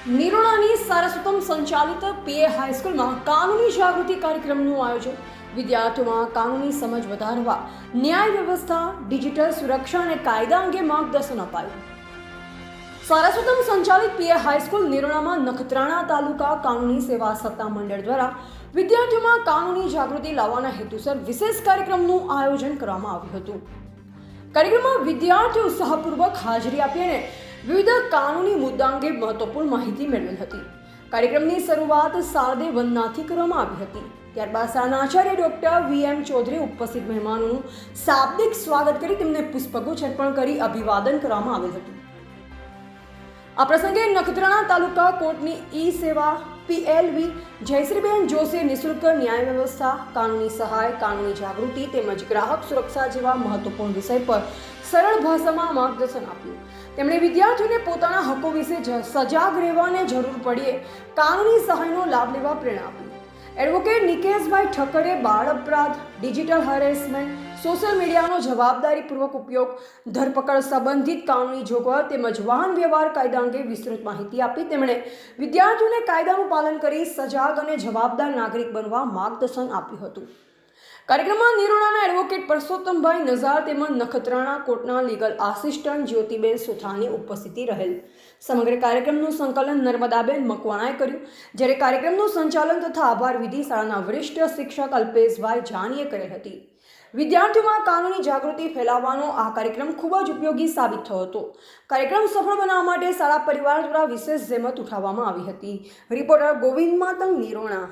નિરોણાની સારસ્વતમ સંચાલિત પીએ હાઈસ્કૂલમાં કાનૂની જાગૃતિ કાર્યક્રમનું આયોજન. વિદ્યાર્થીઓમાં કાનૂની સમજ વધારવા ન્યાય વ્યવસ્થા, ડિજિટલ સુરક્ષા અને કાયદા અંગે માર્ગદર્શન અપાયું. સારસ્વતમ સંચાલિત પીએ હાઈસ્કૂલ નિરોણામાં નખત્રાણા તાલુકા કાનૂની સેવા સત્તા મંડળ દ્વારા વિદ્યાર્થીઓમાં કાનૂની જાગૃતિ લાવવાના હેતુસર વિશેષ કાર્યક્રમનું આયોજન કરવામાં આવ્યું હતું. કાર્યક્રમમાં વિદ્યાર્થીઓ ઉત્સાહપૂર્વક હાજરી આપી અને વિવિધ કાનૂની મુદ્દા અંગે મહત્વપૂર્ણ માહિતી મેળવેલ હતી. કાર્યક્રમની શરૂઆત શારદે વંદનાથી કરવામાં આવી હતી. ત્યારબાદ શાળાના આચાર્ય ડોક્ટર VM ચૌધરી ઉપસ્થિત મહેમાનોનું શાબ્દિક સ્વાગત કરી તેમને પુષ્પગુચ્છ અર્પણ કરી અભિવાદન કરવામાં આવેલ હતું. આ પ્રસંગે નખત્રાણા તાલુકા કોર્ટની સેવા PLV જયશ્રીબેન જોશીએ નિઃશુલ્ક ન્યાય વ્યવસ્થા, કાનૂની સહાય, કાનૂની જાગૃતિ તેમજ ગ્રાહક સુરક્ષા જેવા મહત્વપૂર્ણ વિષય પર સરળ ભાષામાં માર્ગદર્શન આપ્યું. તેમણે વિદ્યાર્થીઓને પોતાના હકો વિશે સજાગ રહેવાને જરૂર પડ્યે કાનૂની સહાયનો લાભ લેવા પ્રેરણા આપી. એડવોકેટ નિકેશભાઈ ઠક્કરે બાળ અપરાધ, ડિજિટલ હરેસમેન્ટ, સોશિયલ મીડિયાનો જવાબદારીપૂર્વક ઉપયોગ, ધરપકડ સંબંધિત કાનૂની જોગવાઈઓ તેમજ વાહન વ્યવહાર કાયદા અંગે વિસ્તૃત માહિતી આપી. તેમણે વિદ્યાર્થીઓને કાયદાનું પાલન કરી સજાગ અને જવાબદાર નાગરિક બનવા માર્ગદર્શન આપ્યું હતું. કાર્યક્રમમાં નિરોણાના એડવોકેટ પરસોત્તમભાઈ નઝાર તેમજ નખત્રાણા કોર્ટના લીગલ આસિસ્ટન્ટ જ્યોતિબેન સુથારની ઉપસ્થિતિ રહેલ. સમગ્ર કાર્યક્રમનું સંકલન નર્મદાબેન મકવાણાએ કર્યું, જ્યારે કાર્યક્રમનું સંચાલન તથા આભાર વિધિ શાળાના વરિષ્ઠ શિક્ષક અલ્પેશભાઈ જાનીએ કરેલ હતી. વિદ્યાર્થીઓમાં કાનૂની જાગૃતિ ફેલાવવાનો આ કાર્યક્રમ ખૂબ જ ઉપયોગી સાબિત થયો હતો. કાર્યક્રમ સફળ બનાવવા માટે શાળા પરિવાર દ્વારા વિશેષ જહેમત ઉઠાવવામાં આવી હતી. રિપોર્ટર ગોવિંદ માતંગ, નિરોણા.